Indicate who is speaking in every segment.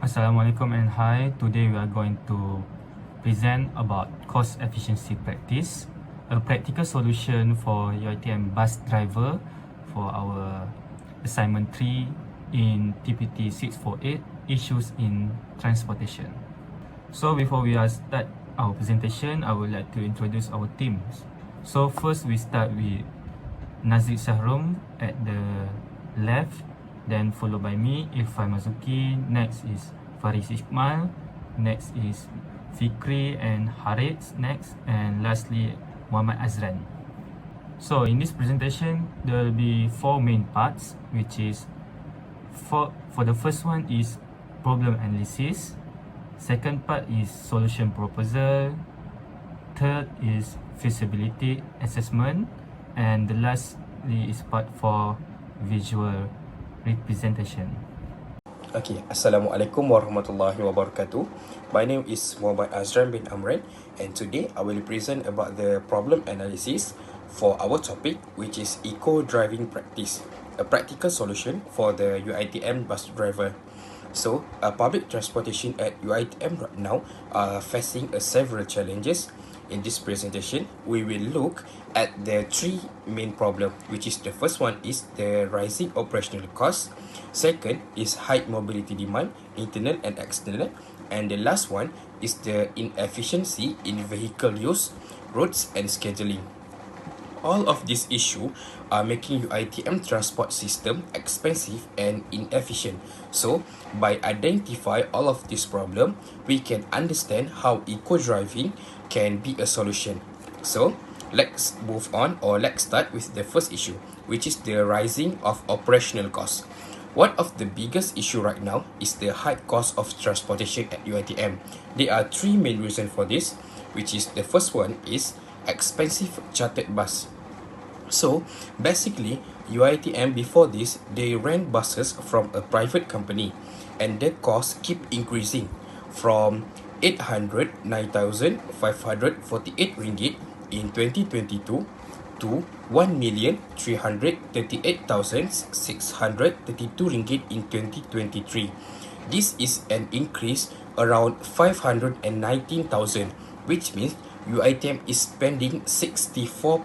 Speaker 1: Assalamualaikum and hi. Today we are going to present about cost efficiency practice, a practical solution for UiTM bus driver for our assignment 3 in TPT 648 issues in transportation. So before we start our presentation, I would like to introduce our teams. So first we start with Nazik Shahrum at the left, then followed by me, Irfan Mazuki. Next is Faris Iqmal. Next is Fikri and Harith next, and lastly Muhammad Azran. So in this presentation, there will be 4 main parts, which is for the first one is problem analysis, second part is solution proposal, third is feasibility assessment, and the lastly is part for visual representation.
Speaker 2: Okay, Assalamualaikum warahmatullahi wabarakatuh. My name is Muhammad Azran bin Amran, and today I will present about the problem analysis for our topic, which is eco-driving practice, a practical solution for the UiTM bus driver. So, public transportation at UiTM right now are facing several challenges. In this presentation, we will look at the 3 main problems, which is the first one is the rising operational cost, second is high mobility demand, internal and external, and the last one is the inefficiency in vehicle use, roads and scheduling. All of these issues are making UiTM transport system expensive and inefficient. So, by identify all of this problem, we can understand how eco-driving can be a solution. So, let's move on, or let's start with the first issue, which is the rising of operational costs. One of the biggest issue right now is the high cost of transportation at UiTM. There are 3 main reasons for this, which is the first one is expensive chartered bus. So basically, UiTM before this, they rent buses from a private company, and their costs keep increasing from 809,548 ringgit in 2022 to 1,338,632 ringgit in 2023. This is an increase around 519,000, which means UiTM is spending 64%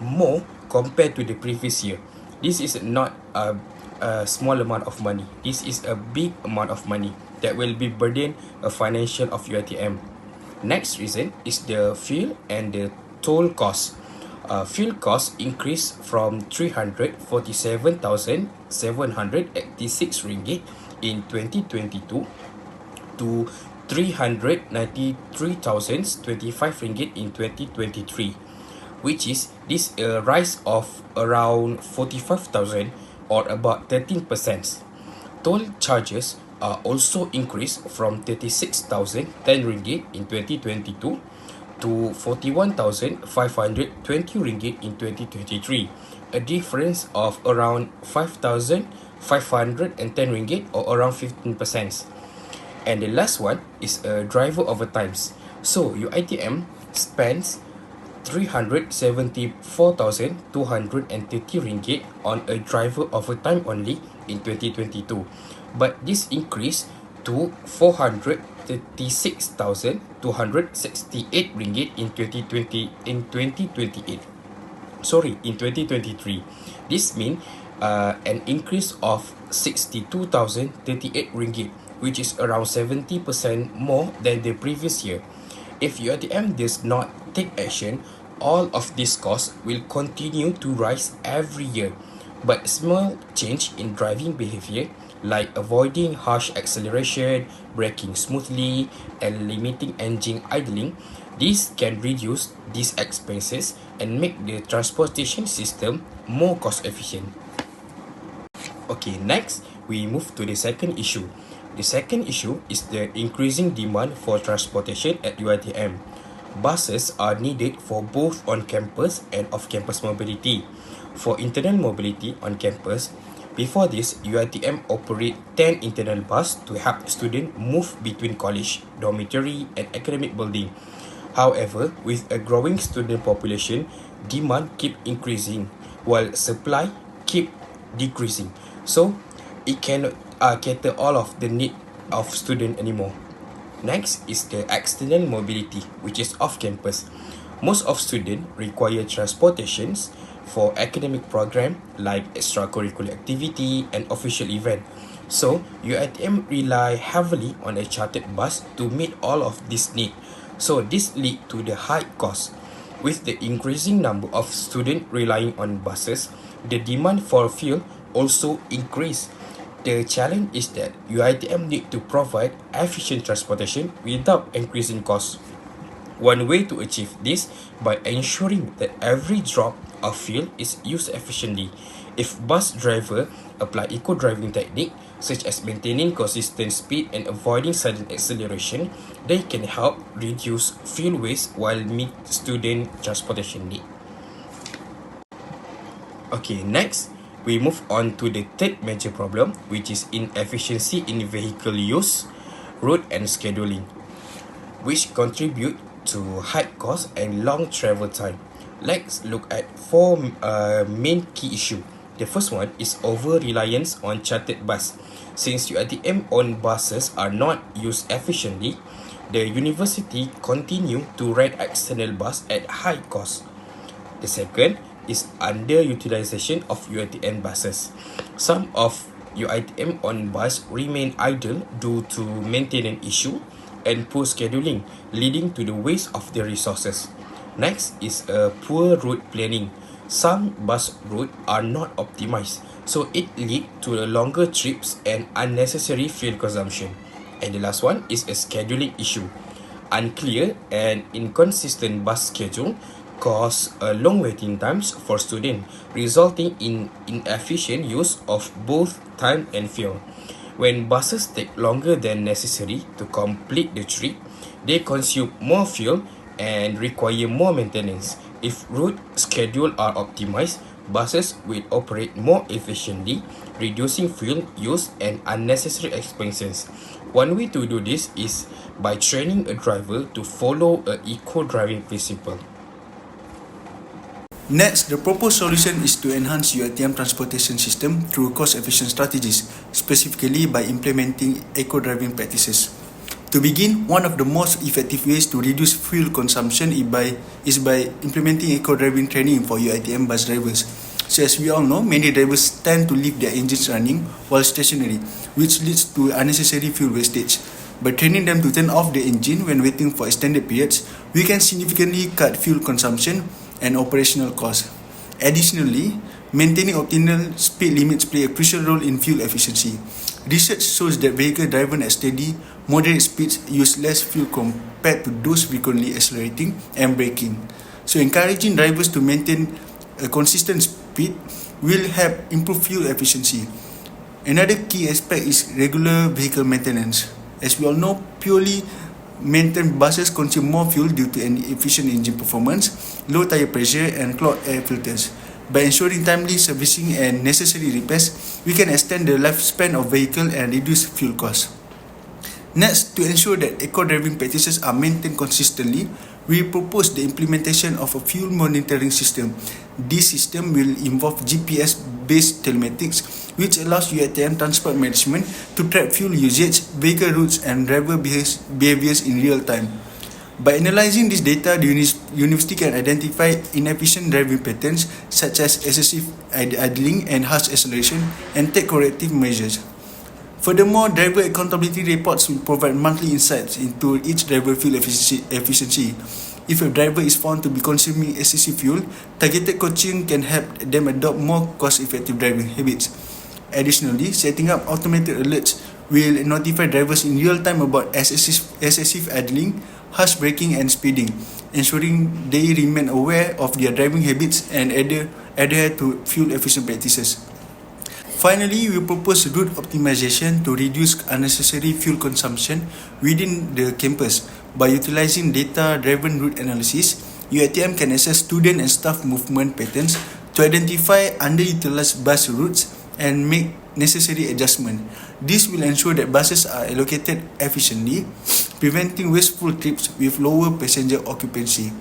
Speaker 2: more compared to the previous year. This is not a small amount of money. This is a big amount of money that will be burden a financial of UiTM. Next reason is the fuel and the toll cost. Fuel cost increased from 347,786 ringgit in 2022 to 393,025 ringgit in 2023, which is this rise of around 45,000 or about 13%. Toll charges are also increased from 36,010 ringgit in 2022 to 41,520 ringgit in 2023, a difference of around 5,510 ringgit or around 15%. And the last one is driver overtimes. So UiTM spends 374,230 ringgit on a driver overtime only in 2022, but this increased to 436,268 ringgit in 2023. This means an increase of 62,038 ringgit, which is around 70% more than the previous year. If UiTM does not take action, all of these costs will continue to rise every year. But small change in driving behavior, like avoiding harsh acceleration, braking smoothly, and limiting engine idling, this can reduce these expenses and make the transportation system more cost efficient. Okay, next we move to the second issue. The second issue is the increasing demand for transportation at UiTM. Buses are needed for both on-campus and off-campus mobility. For internal mobility on campus, before this, UiTM operate 10 internal buses to help students move between college, dormitory, and academic building. However, with a growing student population, demand keep increasing, while supply keep decreasing. So, it cannot cater all of the need of students anymore. Next is the external mobility, which is off campus. Most of students require transportations for academic program like extracurricular activity and official event. So, UiTM rely heavily on a chartered bus to meet all of this need. So, this lead to the high cost. With the increasing number of students relying on buses, the demand for fuel also increase. The challenge is that UiTM need to provide efficient transportation without increasing costs. One way to achieve this by ensuring that every drop of fuel is used efficiently. If bus driver apply eco-driving technique such as maintaining consistent speed and avoiding sudden acceleration, they can help reduce fuel waste while meet student transportation need. Okay, next we move on to the third major problem, which is inefficiency in vehicle use, route and scheduling, which contribute to high cost and long travel time. Let's look at four main key issues. The first one is over-reliance on chartered bus. Since UiTM-owned buses are not used efficiently, the university continue to rent external bus at high cost. The second is underutilization of UiTM buses. Some of UiTM-owned bus remain idle due to maintenance issue and poor scheduling, leading to the waste of the resources. Next is a poor route planning. Some bus routes are not optimized, so it leads to longer trips and unnecessary fuel consumption. And the last one is a scheduling issue. Unclear and inconsistent bus schedule cause long waiting times for students, resulting in inefficient use of both time and fuel. When buses take longer than necessary to complete the trip, they consume more fuel and require more maintenance. If route schedules are optimized, buses will operate more efficiently, reducing fuel use and unnecessary expenses. One way to do this is by training a driver to follow an eco-driving principle.
Speaker 3: Next, the proposed solution is to enhance UiTM transportation system through cost-efficient strategies, specifically by implementing eco-driving practices. To begin, one of the most effective ways to reduce fuel consumption is by implementing eco-driving training for UiTM bus drivers. So as we all know, many drivers tend to leave their engines running while stationary, which leads to unnecessary fuel wastage. By training them to turn off the engine when waiting for extended periods, we can significantly cut fuel consumption and operational costs. Additionally, maintaining optimal speed limits play a crucial role in fuel efficiency. Research shows that vehicles driven at steady, moderate speeds use less fuel compared to those frequently accelerating and braking. So encouraging drivers to maintain a consistent speed will help improve fuel efficiency. Another key aspect is regular vehicle maintenance. As we all know, purely maintained buses consume more fuel due to inefficient engine performance, low tire pressure and clogged air filters. By ensuring timely servicing and necessary repairs, we can extend the lifespan of vehicle and reduce fuel costs. Next, to ensure that eco-driving practices are maintained consistently, we propose the implementation of a fuel monitoring system. This system will involve GPS-based telematics, which allows UiTM transport management to track fuel usage, vehicle routes, and driver behaviors in real time. By analyzing this data, the university can identify inefficient driving patterns such as excessive idling and harsh acceleration and take corrective measures. Furthermore, driver accountability reports will provide monthly insights into each driver fuel efficiency. If a driver is found to be consuming excessive fuel, targeted coaching can help them adopt more cost-effective driving habits. Additionally, setting up automated alerts will notify drivers in real time about excessive idling, harsh braking and speeding, ensuring they remain aware of their driving habits and adhere to fuel-efficient practices. Finally, we propose route optimization to reduce unnecessary fuel consumption within the campus. By utilizing data-driven route analysis, UiTM can assess student and staff movement patterns to identify underutilized bus routes and make necessary adjustments. This will ensure that buses are allocated efficiently, preventing wasteful trips with lower passenger occupancy.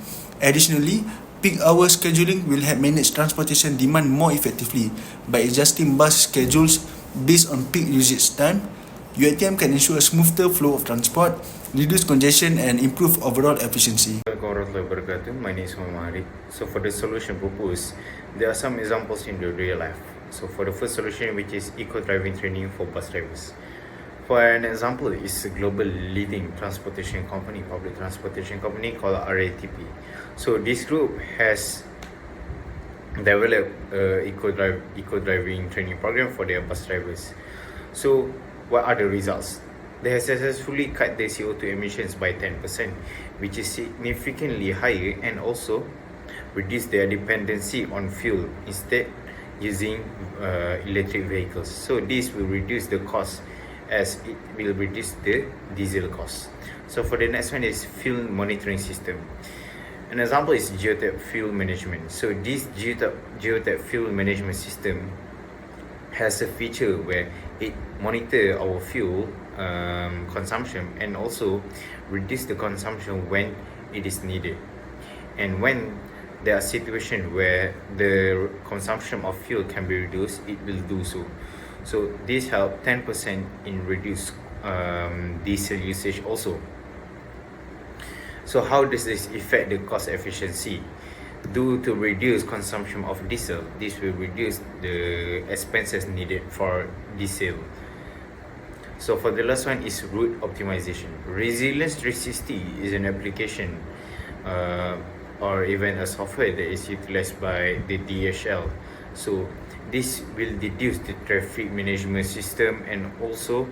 Speaker 3: Additionally, peak hour scheduling will help manage transportation demand more effectively by adjusting bus schedules based on peak usage time. UiTM can ensure a smoother flow of transport, reduce congestion, and improve overall efficiency.
Speaker 4: My name is Muhammad. So for the solution proposed, there are some examples in the real life. So for the first solution, which is eco-driving training for bus drivers. For an example, is a global leading transportation company, public transportation company called RATP. So this group has developed eco-driving training program for their bus drivers. So what are the results? They have successfully cut their CO2 emissions by 10%, which is significantly higher, and also reduce their dependency on fuel, instead using electric vehicles. So this will reduce the cost, as it will reduce the diesel cost. So for the next one is fuel monitoring system. An example is geotech fuel management. So this geotech fuel management system has a feature where it monitor our fuel consumption, and also reduce the consumption when it is needed. And when there are situations where the consumption of fuel can be reduced, it will do so. So this help 10% in reduce diesel usage also. So how does this affect the cost efficiency? Due to reduce consumption of diesel, this will reduce the expenses needed for diesel. So for the last one is route optimization. Resilience 360 is an application or even a software that is utilized by the DHL. So this will reduce the traffic management system, and also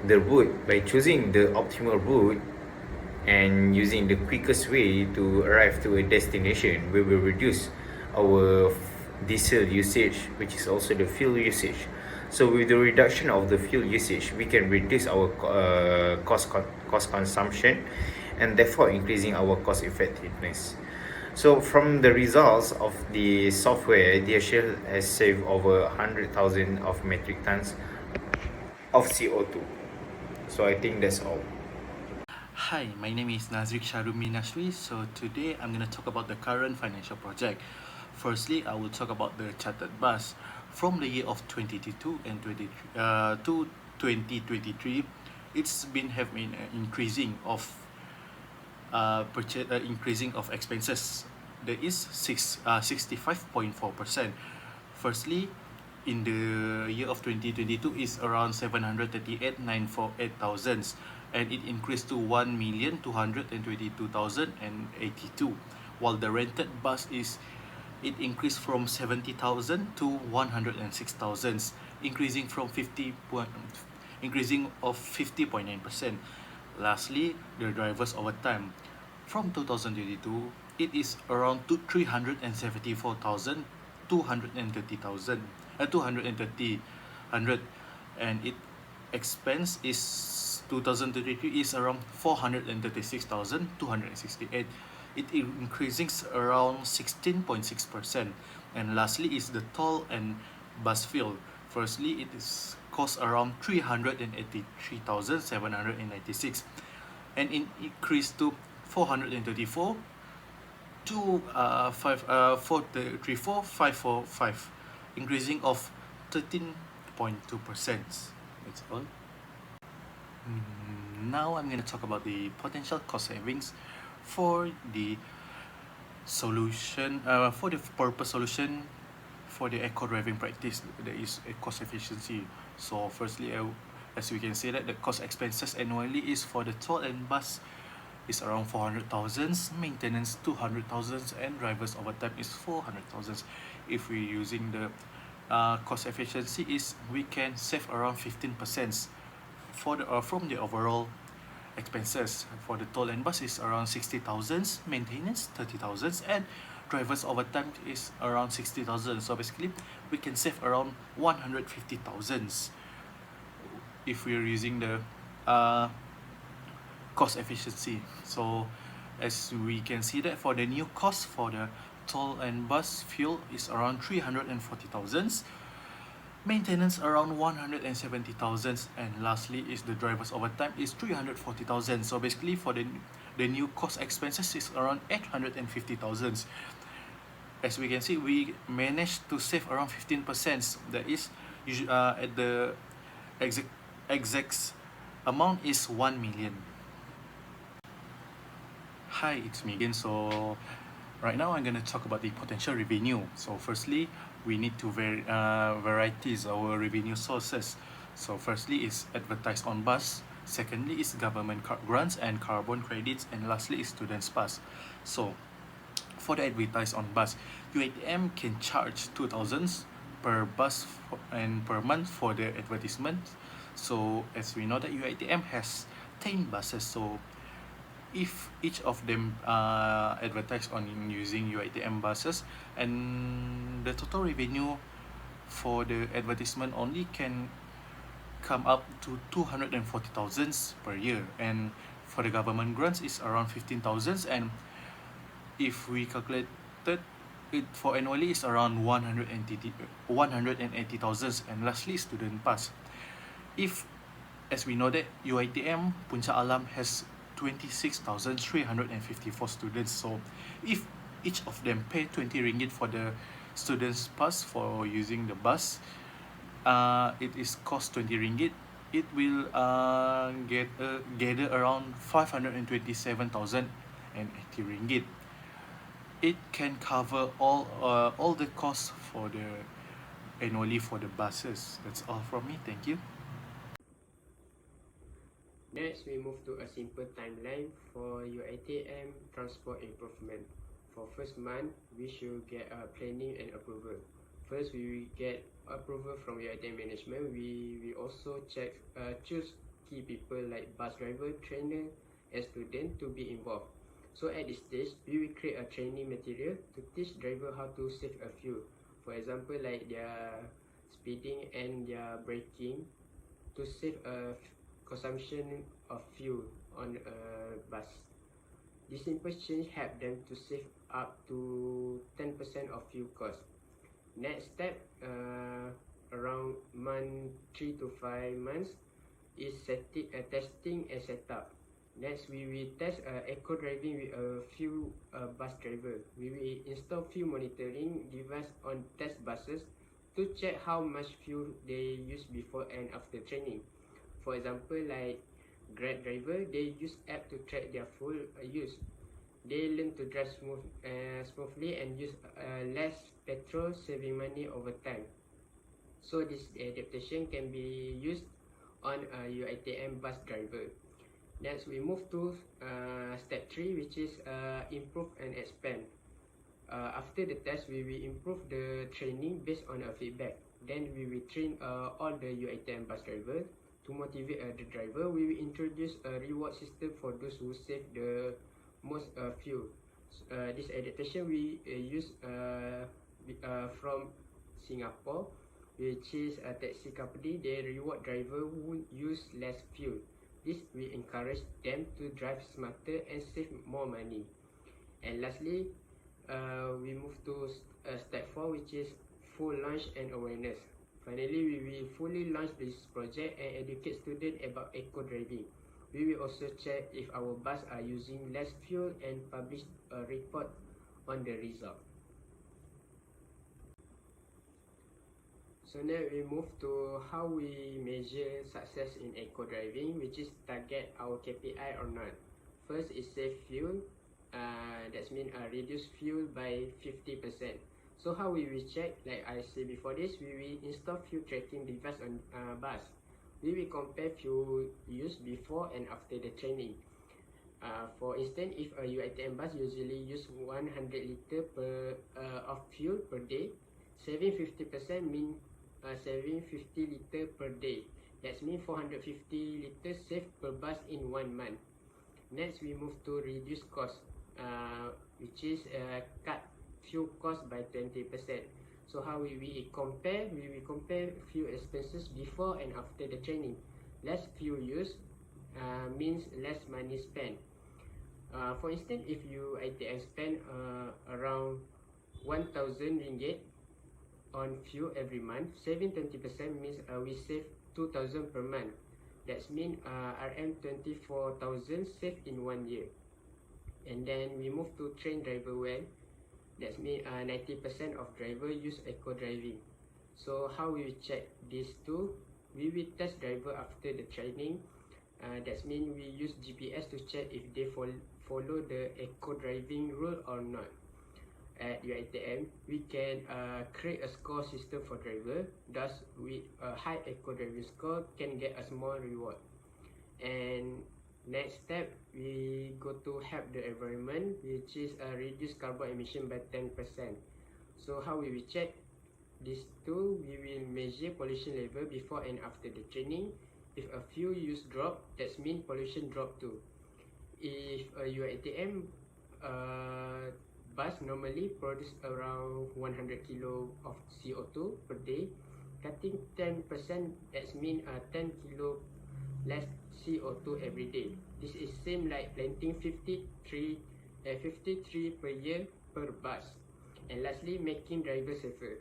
Speaker 4: the route. By choosing the optimal route and using the quickest way to arrive to a destination, we will reduce our diesel usage, which is also the fuel usage. So with the reduction of the fuel usage, we can reduce our cost consumption, and therefore increasing our cost effectiveness. So from the results of the software, DHL has saved over 100,000 of metric tons of CO2. So I think that's all.
Speaker 5: Hi, my name is Nazrik Sharumi Nasri. So today I'm going to talk about the current financial project. Firstly, I will talk about the chartered bus. From the year of 2022 and 2023, it's been having an increasing of increasing of expenses. There is 65.4%. Firstly, in the year of 2022 is around 738,948,000, and it increased to 1,222,082, while the rented bus it increased from 70,000 to 106,000, increasing of 50.9%. Lastly, the drivers overtime. From 2022, it is around 230,230,000, and it expense is 2023 is around 436,268. It increasing around 16.6%. And lastly is the toll and bus fuel. Firstly, it is cost around 383,796, and it increased to 434 to 434,545, increasing of 13.2%. That's all. Now I'm going to talk about the potential cost savings for the solution, for the purpose solution for the eco driving practice. There is a cost efficiency. So firstly, as we can say that the cost expenses annually is for the toll and bus is around 400,000, maintenance 200,000, and drivers overtime is 400,000. If we're using the cost efficiency, is we can save around 15% for the from the overall expenses. For the toll and bus is around 60,000, maintenance 30,000, and drivers overtime is around 60,000. So basically, we can save around 150,000 if we're using the cost efficiency. So as we can see that for the new cost for the toll and bus fuel is around 340,000, maintenance around 170,000, and lastly is the drivers overtime is 340,000. So basically for the new cost expenses is around 850,000. As we can see, we managed to save around 15%. That is at the exact amount is 1 million. Hi, it's me again. So right now I'm gonna talk about the potential revenue. So firstly, we need to varieties our revenue sources. So firstly is advertised on bus. Secondly is government grants and carbon credits, and lastly is students pass. So for the advertised on bus, UiTM can charge 2,000 per bus and per month for the advertisement. So as we know that UiTM has 10 buses, so if each of them advertise on using UiTM buses, and the total revenue for the advertisement only can come up to 240,000 per year, and for the government grants is around 15,000, and if we calculated it for annually is around 180,000, and lastly student pass. If as we know that UiTM Puncak Alam has 26,354 students, so if each of them pay 20 ringgit for the students pass for using the bus, it is cost 20 ringgit, it will gather around 527,080 ringgit. It can cover all the costs for the annually for the buses. That's all from me. Thank you.
Speaker 6: Next, we move to a simple timeline for UiTM transport improvement. For first month, we should get a planning and approval. First, we will get approval from UiTM management. We also choose key people like bus driver, trainer, and student to be involved. So at this stage, we will create a training material to teach driver how to save a fuel. For example, like their speeding and their braking, to save a consumption of fuel on a bus. This simple change help them to save up to 10% of fuel cost. Next step, around month 3 to 5 months, is testing and setup. Next, we will test eco driving with a few bus driver. We will install fuel monitoring device on test buses to check how much fuel they use before and after training. For example, like Grab driver, they use app to track their fuel use. They learn to drive smoothly and use less petrol, saving money over time. So this adaptation can be used on a UiTM bus driver. Next, we move to step 3, which is improve and expand. After the test, we will improve the training based on feedback. Then we will train all the UiTM bus drivers. To motivate the driver, we will introduce a reward system for those who save the most fuel. This adaptation we use from Singapore, which is a taxi company. They reward driver who use less fuel. This will encourage them to drive smarter and save more money. And lastly, we move to step 4, which is full launch and awareness. Finally, we will fully launch this project and educate students about eco driving. We will also check if our bus are using less fuel and publish a report on the result. So now we move to how we measure success in eco driving, which is target our KPI or not. First is save fuel. That means reduce fuel by 50%. So how we will check, like I said before this, we will install fuel tracking device on bus. We will compare fuel use before and after the training. For instance, if a UiTM bus usually use 100 liter of fuel per day, saving 50% means saving 50 liter per day. That means 450 liters saved per bus in 1 month. Next, we move to reduce cost, which is cut fuel cost by 20%. So how we will compare? We will compare fuel expenses before and after the training. Less fuel use means less money spent. For instance, if you UiTM spend around 1,000 ringgit on fuel every month, saving 20% means we save 2,000 per month. That means RM 24,000 saved in 1 year. And then we move to train driver well. That means 90% of driver use eco driving. So how we check these two? we will test driver after the training. That means we use GPS to check if they follow the eco driving rule or not. At UiTM, we can create a score system for driver. Thus, with a high eco driving score can get a small reward. And next step, we go to help the environment, which is reduce carbon emission by 10%. So how we will check this tool? We will measure pollution level before and after the training. If a fuel use drop, that means pollution drop too. If a UiTM bus normally produce around 100 kilo of CO2 per day, cutting 10%, that means 10 kilo less CO2 every day. This is same like planting 53 per year per bus. And lastly, making drivers safer.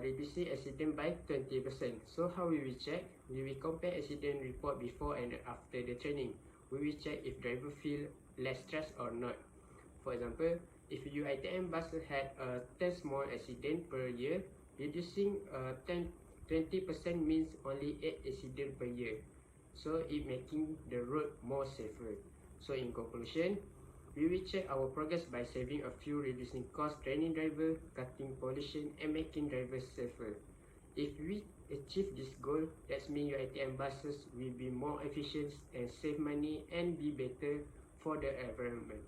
Speaker 6: Reducing accident by 20%. So how we will check? We will compare accident report before and after the training. We will check if driver feel less stress or not. For example, if UiTM bus had 10 small accident per year, reducing 20% means only 8 accident per year. So it making the road more safer. So in conclusion, we will check our progress by saving a few, reducing cost, training driver, cutting pollution, and making drivers safer. If we achieve this goal, that means UiTM buses will be more efficient and save money and be better for the environment.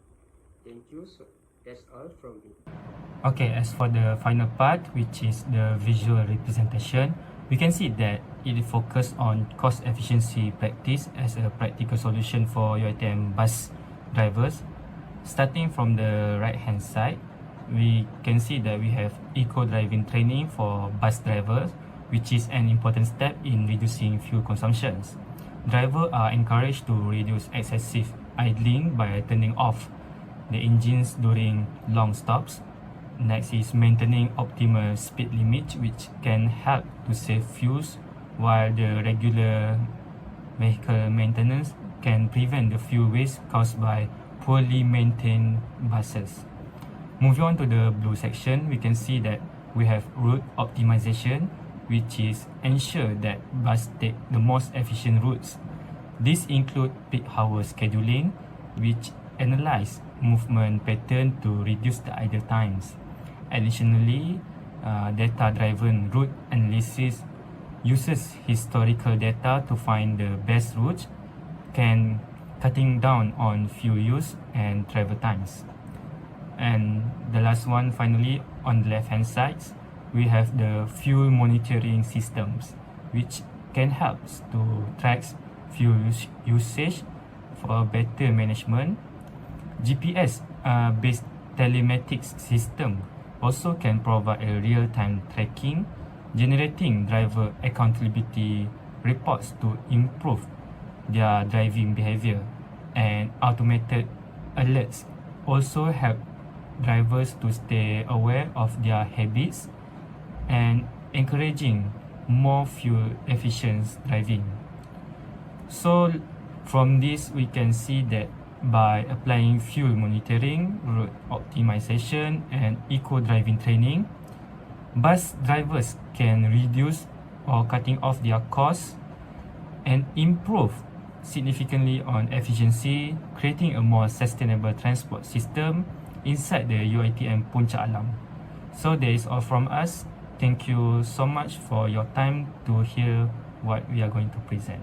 Speaker 6: Thank you. So that's all from me.
Speaker 1: Okay, as for the final part, which is the visual representation, we can see that it focused on cost efficiency practice as a practical solution for UiTM bus drivers. Starting from the right hand side, we can see that we have eco driving training for bus drivers, which is an important step in reducing fuel consumptions. Drivers are encouraged to reduce excessive idling by turning off the engines during long stops. Next is maintaining optimal speed limit, which can help to save fuels, while the regular vehicle maintenance can prevent the fuel waste caused by poorly maintained buses. Moving on to the blue section, we can see that we have route optimization, which is ensure that bus take the most efficient routes. This include peak hour scheduling, which analyze movement pattern to reduce the idle times. Additionally, data-driven route analysis uses historical data to find the best routes, can cutting down on fuel use and travel times. And the last one, finally, on the left-hand side, we have the fuel monitoring systems, which can help to track fuel usage for better management. GPS-based telematics system also can provide a real-time tracking, generating driver accountability reports to improve their driving behavior. And automated alerts also help drivers to stay aware of their habits and encouraging more fuel efficient driving. So from this, we can see that by applying fuel monitoring, route optimization, and eco driving training, bus drivers can reduce or cutting off their costs and improve significantly on efficiency, creating a more sustainable transport system inside the UiTM Puncak Alam. So that is all from us. Thank you so much for your time to hear what we are going to present.